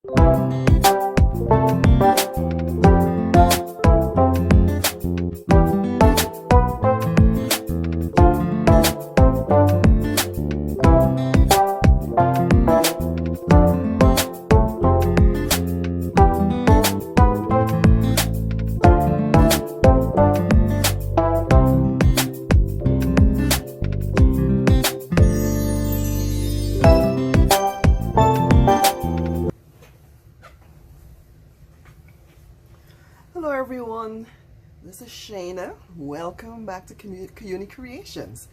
Hello everyone, this is Shayna. Welcome back to Kaiyuni Kreations.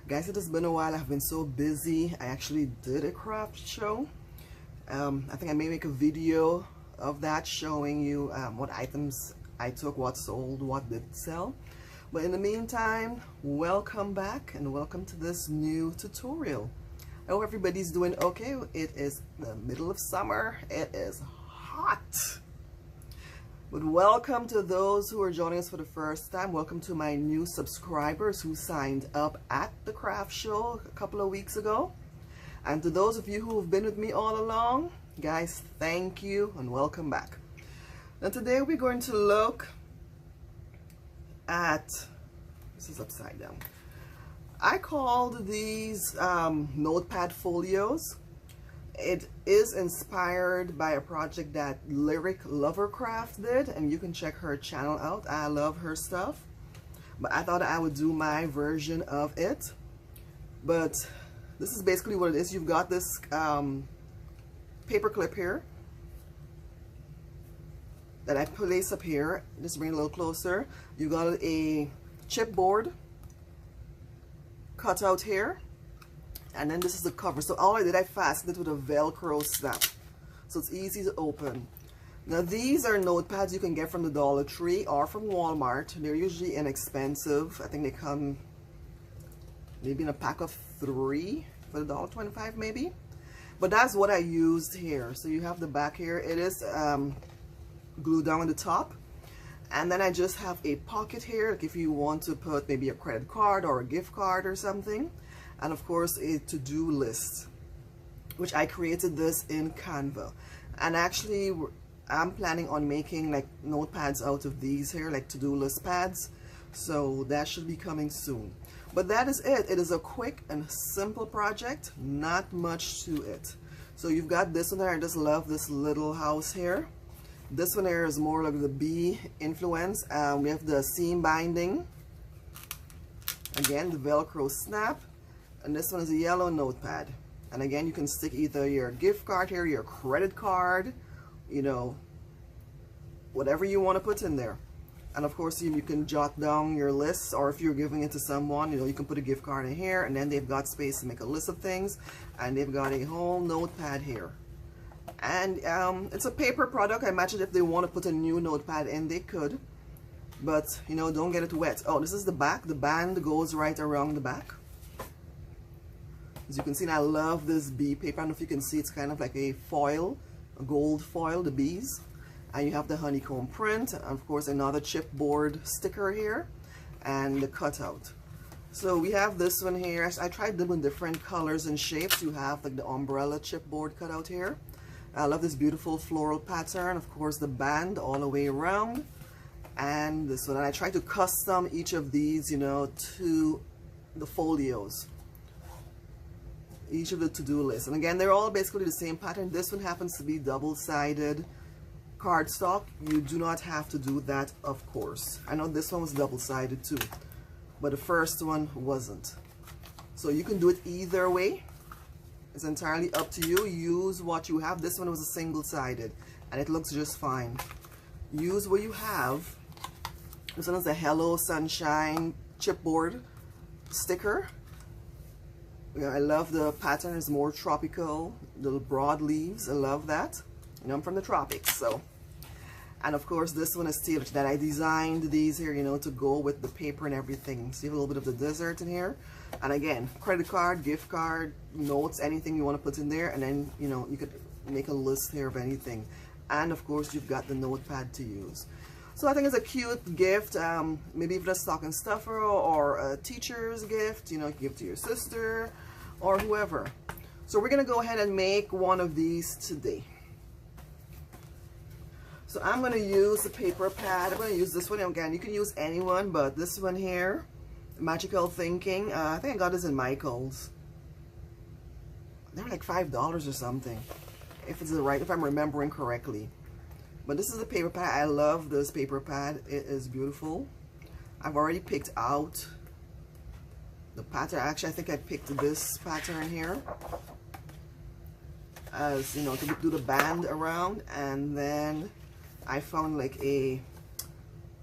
Guys, it has been a while. I've been so busy. I actually did a craft show. I think I may make a video of that showing you what items I took, what sold, what didn't sell. But in the meantime, welcome back and welcome to this new tutorial. I hope everybody's doing okay. It is the middle of summer. It is hot. But welcome to those who are joining us for the first time. Welcome to my new subscribers who signed up at the craft show a couple of weeks ago. And to those of you who have been with me all along, guys, thank you and welcome back. Now today we're going to look at, this is upside down. I called these Notepad folios. It is inspired by a project that Lyric Lovercraft did, and you can check her channel out. I love her stuff, but I thought I would do my version of it. But this is basically what it is. You've got this paper clip here that I place up here. Just bring it a little closer. You've got a chipboard cut out here. And then this is the cover. So all I did, I fastened it with a Velcro snap. So it's easy to open. Now these are notepads you can get from the Dollar Tree or from Walmart. They're usually inexpensive. I think they come maybe in a pack of 3 for $1.25 maybe. But that's what I used here. So you have the back here. It is glued down on the top. And then I just have a pocket here, like if you want to put maybe a credit card or a gift card or something. And of course a to-do list, which I created this in Canva. And actually I'm planning on making like notepads out of these here, like to-do list pads. So that should be coming soon. But that is it. It is a quick and simple project, not much to it. So you've got this one there. I just love this little house here. This one here is more like the bee influence. We have the seam binding. Again, the Velcro snap. And this one is a yellow notepad. And again, you can stick either your gift card here, your credit card, you know, whatever you want to put in there. And of course, you can jot down your lists, or if you're giving it to someone, you know, you can put a gift card in here, and then they've got space to make a list of things. And they've got a whole notepad here. And it's a paper product. I imagine if they want to put a new notepad in, they could. But, you know, don't get it wet. Oh, this is the back. The band goes right around the back. As you can see, and I love this bee paper. I don't know if you can see, it's kind of like a foil, a gold foil, the bees. And you have the honeycomb print, and of course another chipboard sticker here, and the cutout. So we have this one here. I tried them in different colors and shapes. You have like the umbrella chipboard cutout here. I love this beautiful floral pattern. Of course, the band all the way around. And this one. And I tried to custom each of these, you know, to the folios. Each of the to-do lists. And again, they're all basically the same pattern. This one happens to be double-sided cardstock. You do not have to do that, of course. I know this one was double-sided too, but the first one wasn't. So you can do it either way. It's entirely up to you. Use what you have. This one was a single-sided, and it looks just fine. Use what you have. This one is a Hello Sunshine chipboard sticker. Yeah, I love the pattern. It's more tropical, little broad leaves. I love that. You know, I'm from the tropics, so. And of course, this one is tailored that I designed these here, you know, to go with the paper and everything. So you have a little bit of the dessert in here. And again, credit card, gift card, notes, anything you want to put in there. And then, you know, you could make a list here of anything. And of course, you've got the notepad to use. So I think it's a cute gift, maybe even a stocking stuffer or a teacher's gift, you know, you can give to your sister or whoever. So we're going to go ahead and make one of these today. So I'm going to use the paper pad. I'm going to use this one. Again, you can use any one, but this one here, Magical Thinking, I think I got this in Michael's. They're like $5 or something, if I'm remembering correctly. But this is the paper pad. I love this paper pad. It is beautiful. I've already picked out the pattern. Actually, I think I picked this pattern here, as you know, to do the band around, and then I found like a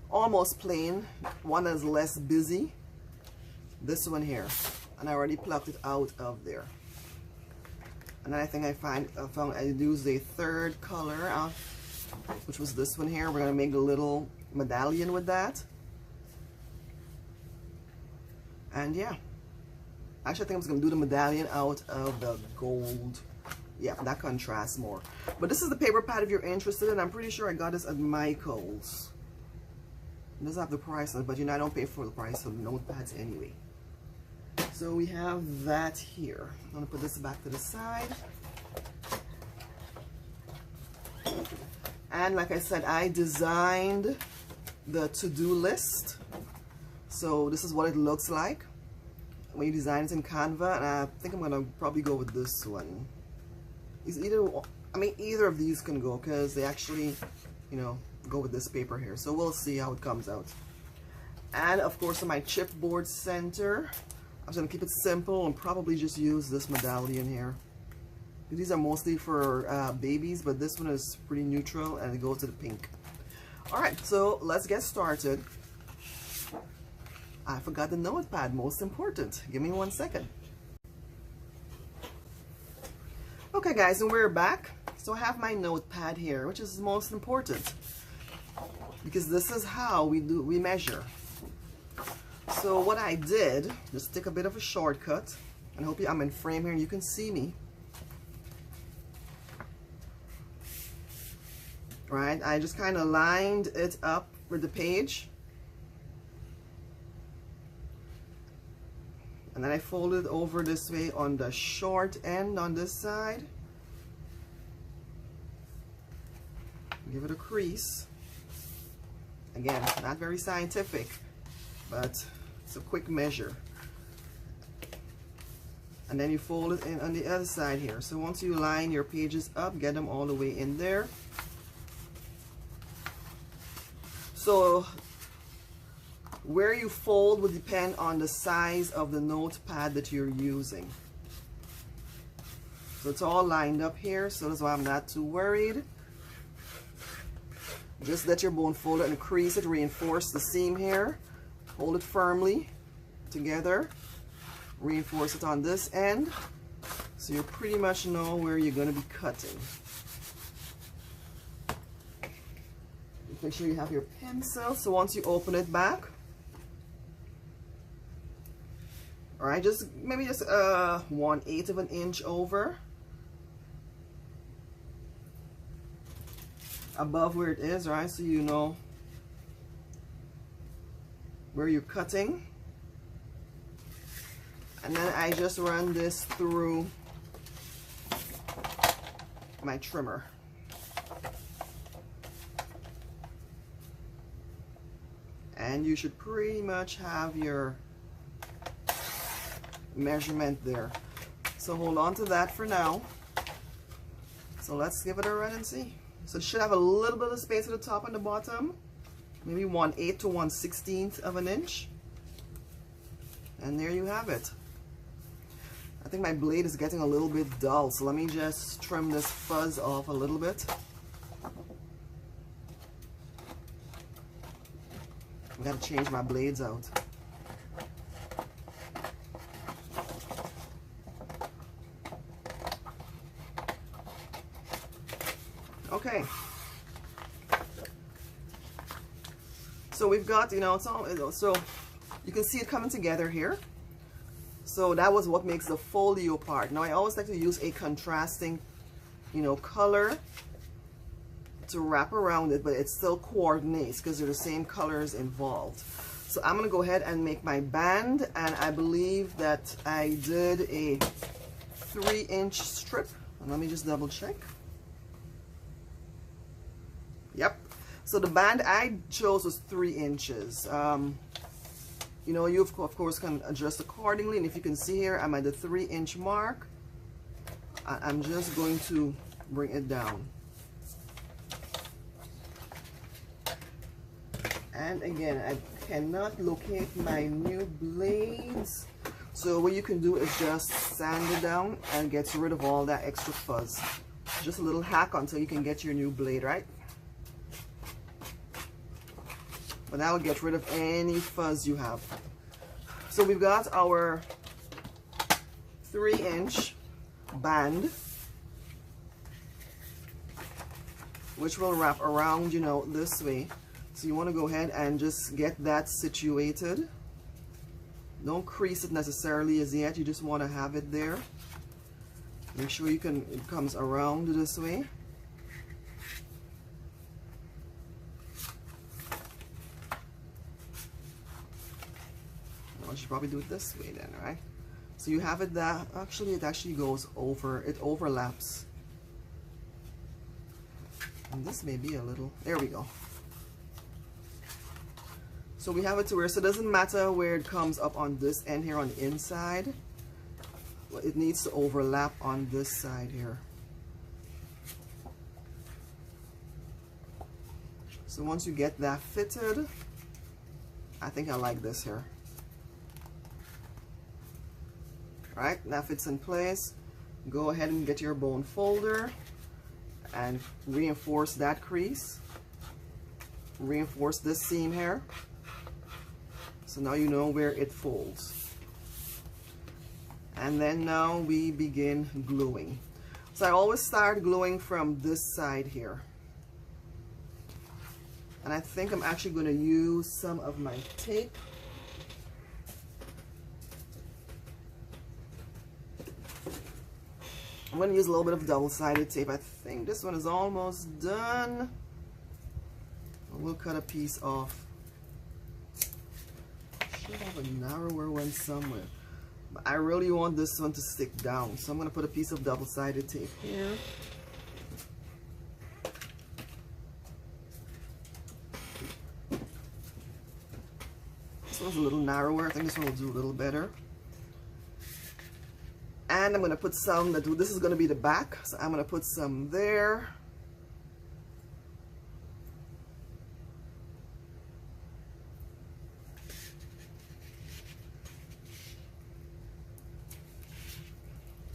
almost plain one that's less busy, this one here, and I already plucked it out of there. And then I think I used a third color, which was this one here. We're gonna make the little medallion with that. And yeah, actually I think I was gonna do the medallion out of the gold. Yeah, that contrasts more. But this is the paper pad if you're interested, and I'm pretty sure I got this at Michael's. It doesn't have the price on it, but you know I don't pay for the price of notepads anyway. So we have that here. I'm gonna put this back to the side. And like I said, I designed the to-do list. So this is what it looks like when you design it in Canva, and I think I'm gonna probably go with this one. It's either of these can go, because they actually, you know, go with this paper here. So we'll see how it comes out. And of course, on my chipboard center, I'm gonna keep it simple and probably just use this medallion here. These are mostly for babies, but this one is pretty neutral and it goes to the pink. All right, so let's get started. I forgot the notepad, most important. Give me 1 second. Okay guys, and we're back. So I have my notepad here, which is most important, because this is how we measure. So what I did, just take a bit of a shortcut, and I hope I'm in frame here and you can see me. Right, I just kind of lined it up with the page, and then I folded over this way on the short end on this side. Give it a crease. Again, not very scientific, but it's a quick measure. And then you fold it in on the other side here. So once you line your pages up, get them all the way in there. So where you fold will depend on the size of the notepad that you're using. So it's all lined up here, so that's why I'm not too worried. Just let your bone fold it and crease it, reinforce the seam here, hold it firmly together, reinforce it on this end, so you pretty much know where you're going to be cutting. Make sure you have your pencil. So once you open it back, all right, maybe just 1/8 of an inch over, above where it is, right? So you know where you're cutting. And then I just run this through my trimmer. And you should pretty much have your measurement there. So hold on to that for now. So let's give it a run and see. So it should have a little bit of space at the top and the bottom, maybe 1/8 to 1/16 of an inch. And there you have it. I think my blade is getting a little bit dull, so let me just trim this fuzz off a little bit. I gotta change my blades out. Okay. So we've got, you know, it's all, so you can see it coming together here. So that was what makes the folio part. Now I always like to use a contrasting, you know, color to wrap around it, but it still coordinates because they're the same colors involved. So I'm gonna go ahead and make my band, and I believe that I did a 3-inch strip. And let me just double check. Yep. So the band I chose was 3 inches. You know, you of course can adjust accordingly, and if you can see here, I'm at the 3-inch mark. I'm just going to bring it down. And again, I cannot locate my new blades. So what you can do is just sand it down and get rid of all that extra fuzz. Just a little hack until you can get your new blade, right? But that will get rid of any fuzz you have. So we've got our 3-inch band, which will wrap around, you know, this way. So you want to go ahead and just get that situated. Don't crease it necessarily as yet, you just want to have it there. Make sure it comes around this way. I should probably do it this way then, right? So you have it that it actually goes over, it overlaps. And this may be a little, there we go. So we have it to where, so it doesn't matter where it comes up on this end here on the inside. It needs to overlap on this side here. So once you get that fitted, I think I like this here. Right, that fits in place. Go ahead and get your bone folder and reinforce that crease. Reinforce this seam here. So now you know where it folds. And then now we begin gluing. So I always start gluing from this side here. And I think I'm actually going to use some of my tape. I'm going to use a little bit of double-sided tape. I think this one is almost done. We'll cut a piece off. Should have a narrower one somewhere. But I really want this one to stick down. So I'm going to put a piece of double-sided tape here. This one's a little narrower. I think this one will do a little better. And I'm going to put some, this is going to be the back, so I'm going to put some there.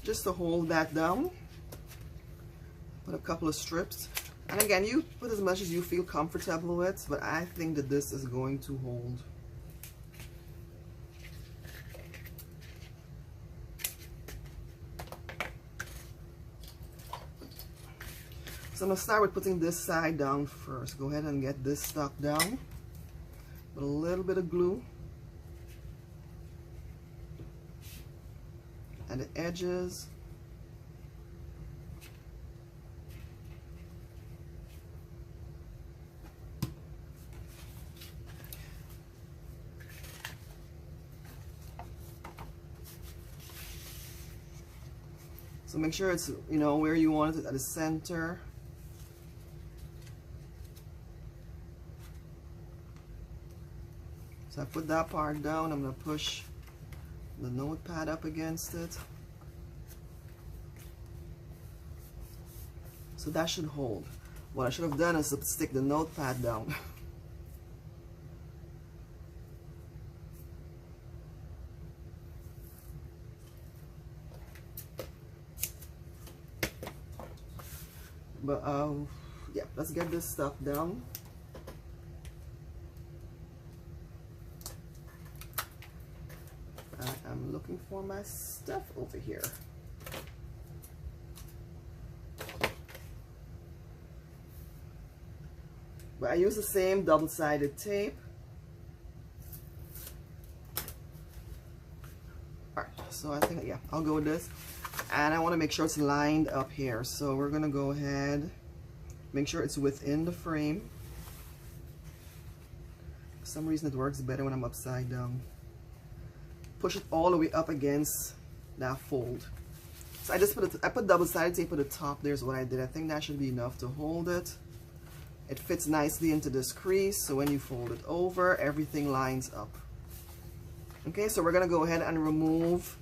Just to hold that down. Put a couple of strips. And again, you put as much as you feel comfortable with, but I think that this is going to hold. So I'm going to start with putting this side down first. Go ahead and get this stuck down with a little bit of glue. And the edges. So make sure it's, you know, where you want it at the center. So I put that part down. I'm going to push the notepad up against it. So that should hold. What I should have done is to stick the notepad down. But yeah, let's get this stuff down. I'm looking for my stuff over here. But I use the same double-sided tape. Alright, so I think, yeah, I'll go with this. And I want to make sure it's lined up here. So we're going to go ahead, make sure it's within the frame. For some reason it works better when I'm upside down. Push it all the way up against that fold. So I just put double-sided tape at the top. There's what I did. I think that should be enough to hold it. It fits nicely into this crease, so when you fold it over, everything lines up. Okay, so we're gonna go ahead and remove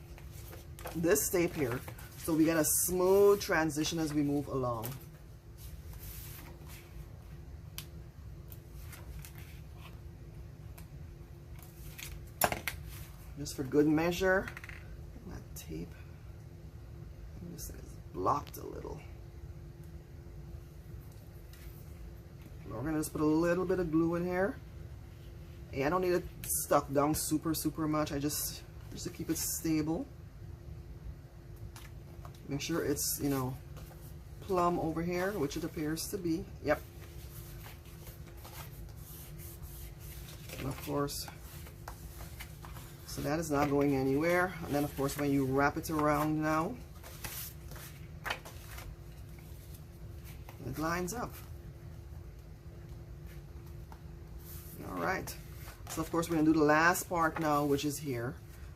this tape here so we get a smooth transition as we move along. Just for good measure, that tape, this is blocked a little. We're gonna just put a little bit of glue in here. Hey, I don't need it stuck down super much. I just to keep it stable. Make sure it's, you know, plumb over here, which it appears to be. Yep. And of course, so that is not going anywhere. And then of course, when you wrap it around now, it lines up. All right, so of course we're gonna do the last part now, which is here,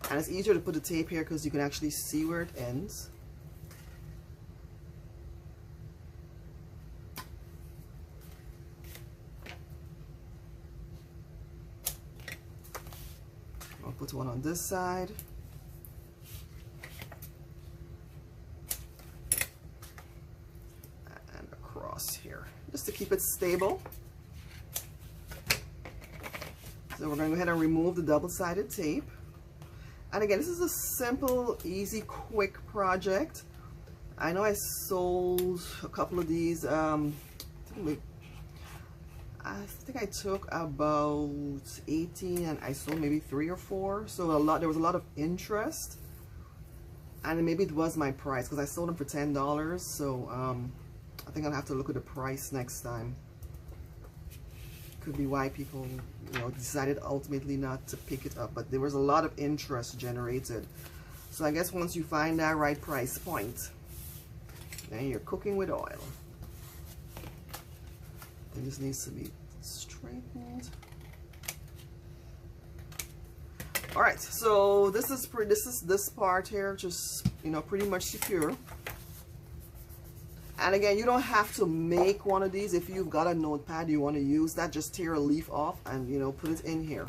and it's easier to put the tape here because you can actually see where it ends. I'll put one on this side. And across here, just to keep it stable. So we're going to go ahead and remove the double-sided tape. And again, this is a simple, easy, quick project. I know I sold a couple of these. I think I took about 18 and I sold maybe 3 or 4. So there was a lot of interest. And maybe it was my price because I sold them for $10. So I think I'll have to look at the price next time. Could be why people, you know, decided ultimately not to pick it up, but there was a lot of interest generated. So I guess once you find that right price point, then you're cooking with oil. And this needs to be straightened. All right, so this part here, just, you know, pretty much secure. And again, you don't have to make one of these. If you've got a notepad, you want to use that, just tear a leaf off and, you know, put it in here.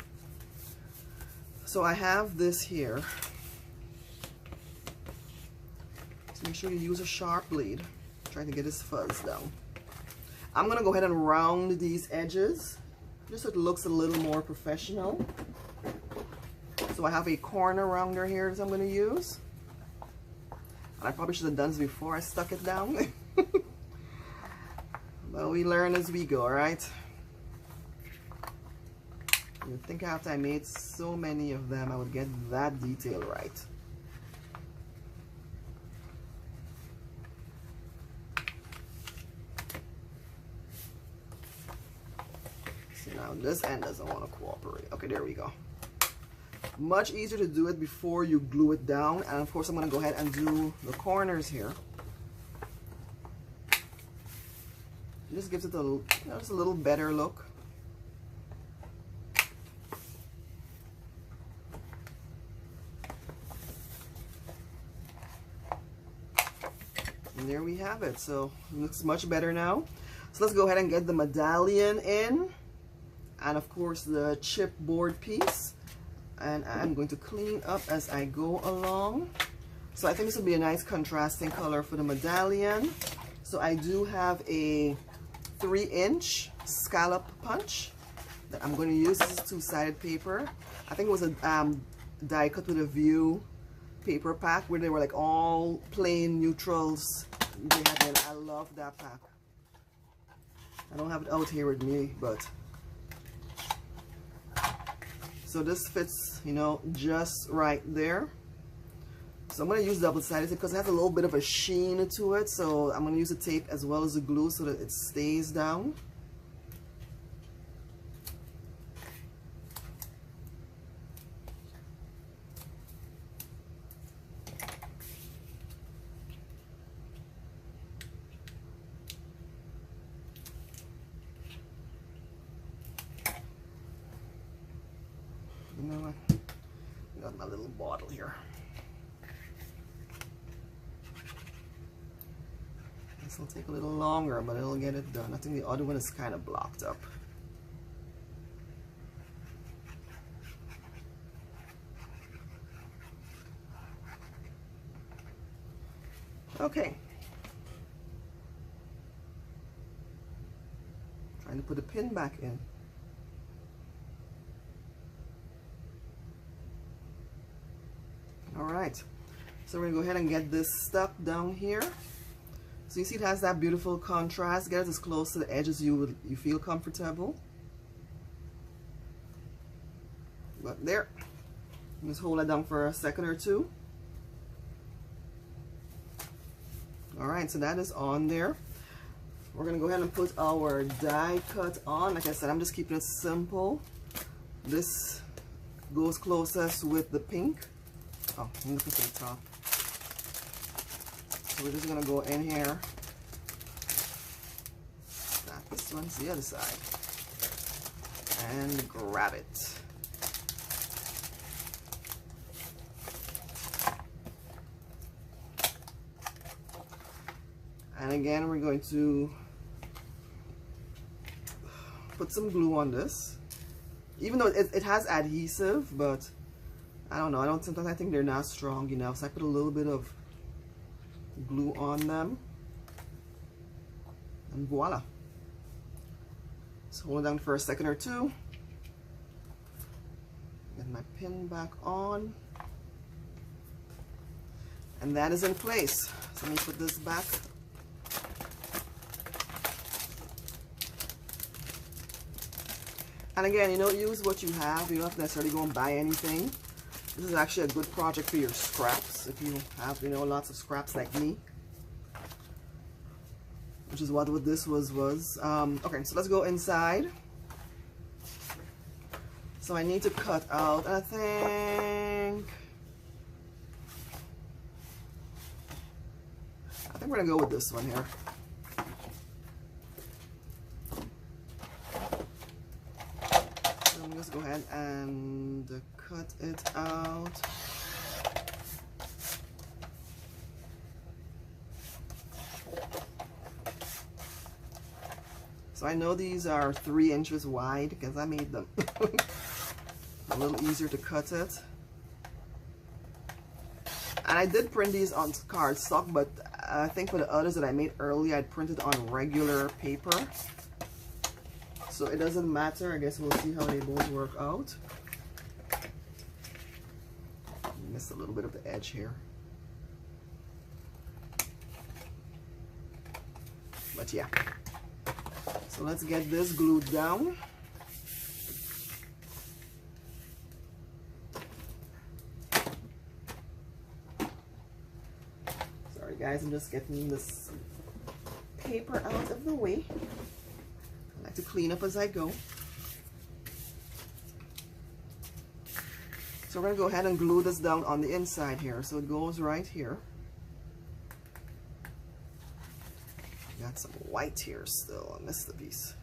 So I have this here. So make sure you use a sharp blade. Trying to get this fuzz down. I'm going to go ahead and round these edges, just so it looks a little more professional. So I have a corner rounder here that I'm going to use. And I probably should have done this before I stuck it down. But we learn as we go, right? You'd think after I made so many of them, I would get that detail right. So now this end doesn't want to cooperate. Okay, there we go. Much easier to do it before you glue it down. And of course, I'm going to go ahead and do the corners here. It just gives it a, you know, just a little better look. And there we have it. So it looks much better now. So let's go ahead and get the medallion in. And of course the chipboard piece. And I'm going to clean up as I go along. So I think this will be a nice contrasting color for the medallion. So I do have a 3-inch scallop punch that I'm going to use. This is two-sided paper. I think it was a die cut with a view paper pack where they were like all plain neutrals. They had them. I love that pack. I don't have it out here with me, but so this fits, you know, just right there. So I'm going to use double-sided tape because it has a little bit of a sheen to it. So I'm going to use the tape as well as the glue so that it stays down. You know what? I got my little bottle here. This will take a little longer, but it'll get it done. I think the other one is kind of blocked up. Okay. Trying to put a pin back in. All right. So we're gonna go ahead and get this stuck down here. So you see it has that beautiful contrast. Get it as close to the edge as you feel comfortable. But there. Just hold it down for a second or two. All right, so that is on there. We're gonna go ahead and put our die cut on. Like I said, I'm just keeping it simple. This goes closest with the pink. Oh, I'm looking for the top. So we're just gonna go in here. This one's the other side. And grab it. And again, we're going to put some glue on this. Even though it has adhesive, but I don't know. Sometimes I think they're not strong enough. So I put a little bit of glue on them. And voila. So hold it down for a second or two. Get my pin back on. And that is in place. So let me put this back. And again, use what you have. You don't have to necessarily go and buy anything. This is actually a good project for your scraps. If you have, lots of scraps like me. Which is what this was. Okay, so let's go inside. So I need to cut out, I think we're gonna go with this one here. So I'm just go ahead and cut it out. So I know these are 3 inches wide because I made them a little easier to cut it. And I did print these on cardstock, but I think for the others that I made earlier, I printed on regular paper. So it doesn't matter. I guess we'll see how they both work out. Missed a little bit of the edge here. But yeah. So let's get this glued down. Sorry guys, I'm just getting this paper out of the way. I like to clean up as I go. So we're gonna go ahead and glue this down on the inside here. So it goes right here. Got some white here still. I missed the piece.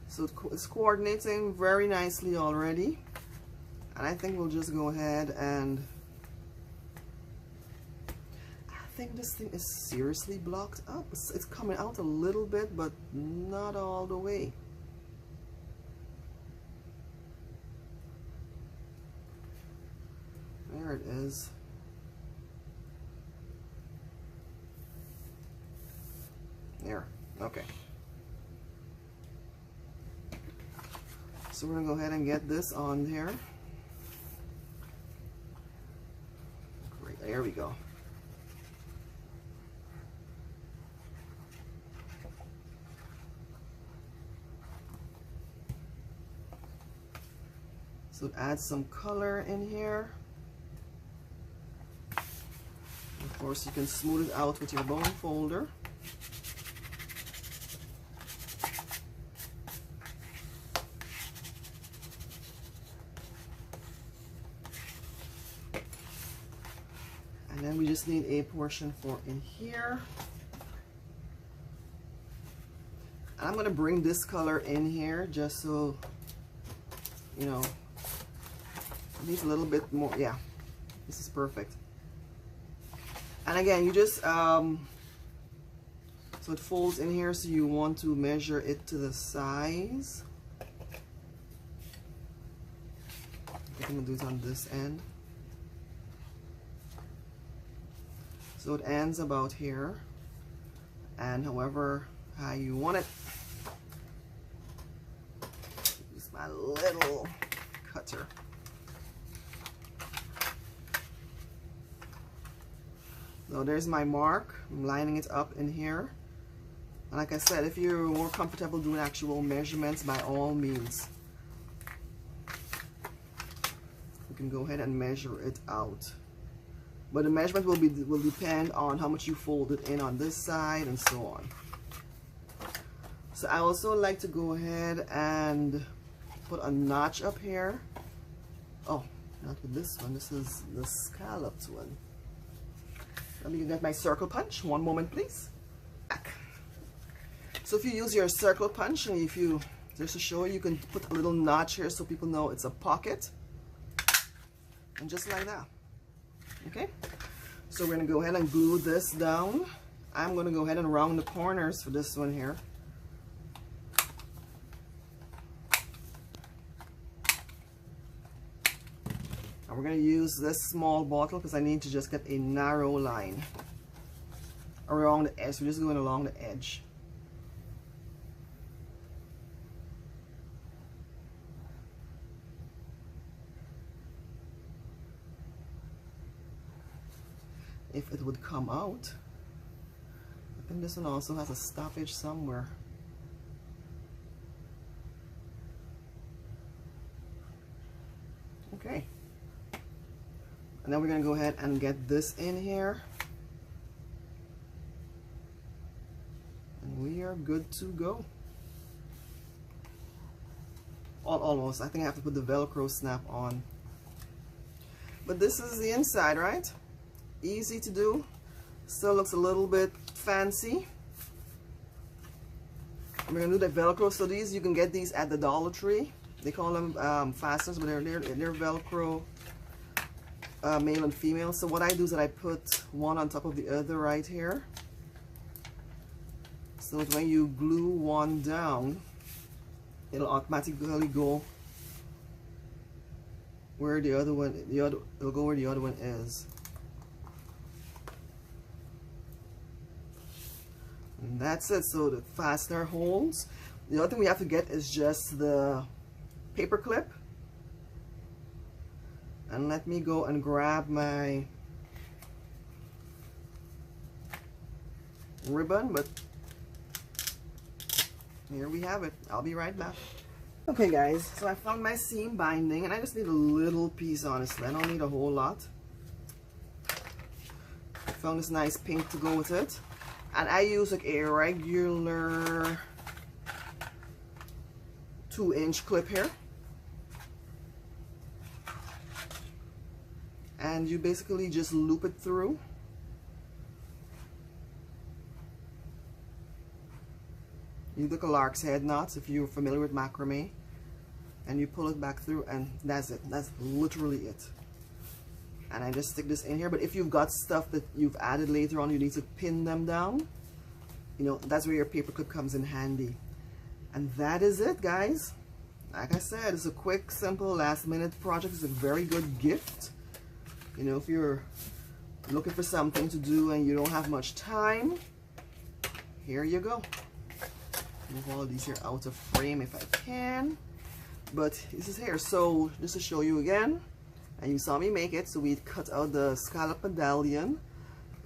So it's coordinating very nicely already. And I think we'll just go ahead and... I think this thing is seriously blocked up. It's coming out a little bit, but not all the way. There it is. There. Okay. So we're gonna go ahead and get this on there. Great. There we go. So add some color in here. Of course, you can smooth it out with your bone folder. And then we just need a portion for in here. And I'm going to bring this color in here just so, it needs a little bit more. Yeah, this is perfect. And again, you just so it folds in here, so you want to measure it to the size. I'm gonna do it on this end. So it ends about here, and however high you want it. Use my little cutter. So there's my mark. I'm lining it up in here. And like I said, if you're more comfortable doing actual measurements, by all means, you can go ahead and measure it out. But the measurement will depend on how much you fold it in on this side and so on. So I also like to go ahead and put a notch up here. Oh, not with this one. This is the scalloped one. Let me get my circle punch. One moment, please. Back. So if you use your circle punch, and if you, just to show you can put a little notch here so people know it's a pocket. And just like that. Okay? So we're going to go ahead and glue this down. I'm going to go ahead and round the corners for this one here. We're going to use this small bottle because I need to just get a narrow line around the edge. We're just going along the edge. If it would come out. I think this one also has a stoppage somewhere. Okay. And then we're going to go ahead and get this in here. And we are good to go. Almost. I think I have to put the Velcro snap on. But this is the inside, right? Easy to do. Still looks a little bit fancy. We're going to do the Velcro. So these, you can get these at the Dollar Tree. They call them fasteners, but they're Velcro. Male and female. So what I do is that I put one on top of the other right here, so that when you glue one down, it'll automatically go where the other one, it'll go where the other one is. And that's it. So the fastener holds. The other thing we have to get is just the paper clip. And let me go and grab my ribbon, but here we have it. I'll be right back. Okay guys, so I found my seam binding, and I just need a little piece, honestly. I don't need a whole lot. I found this nice pink to go with it. And I use like a regular 2-inch clip here. And you basically just loop it through. You look a lark's head knots if you're familiar with macrame, and you pull it back through, and that's it. That's literally it. And I just stick this in here. But if you've got stuff that you've added later on, you need to pin them down. You know, that's where your paper clip comes in handy. And that is it, guys. Like I said, it's a quick, simple, last-minute project. It's a very good gift. You know, if you're looking for something to do and you don't have much time, here you go. Move all of these here out of frame if I can. But this is here. So just to show you again, and you saw me make it. So we cut out the scallop medallion.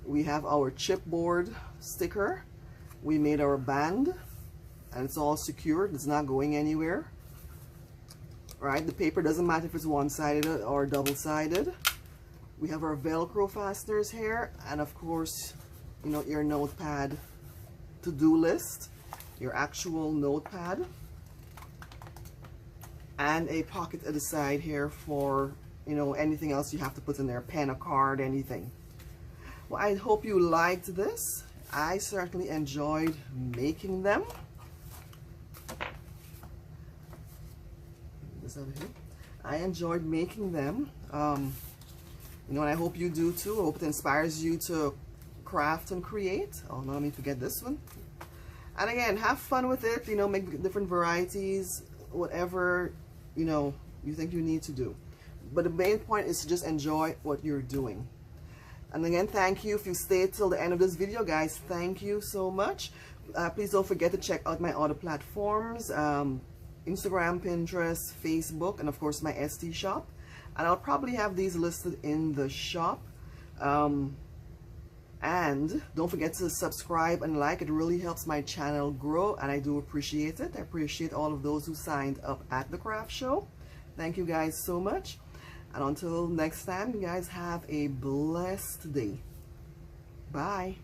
We have our chipboard sticker. We made our band, and it's all secured. It's not going anywhere. Right? The paper doesn't matter if it's one-sided or double-sided. We have our Velcro fasteners here, and of course, you know, your Notepad to-do list, your actual Notepad, and a pocket at the side here for, you know, anything else you have to put in there, pen, a card, anything. Well, I hope you liked this. I certainly enjoyed making them. This over here. I enjoyed making them. You know, and I hope you do too. I hope it inspires you to craft and create. Oh, no, let me forget this one. And again, have fun with it, you know, make different varieties, whatever, you know, you think you need to do. But the main point is to just enjoy what you're doing. And again, thank you if you stayed till the end of this video, guys. Thank you so much. Please don't forget to check out my other platforms, Instagram, Pinterest, Facebook, and of course my Etsy shop. And I'll probably have these listed in the shop. And don't forget to subscribe and like. It really helps my channel grow, and I do appreciate it. I appreciate all of those who signed up at the craft show. Thank you guys so much. And until next time, you guys have a blessed day. Bye.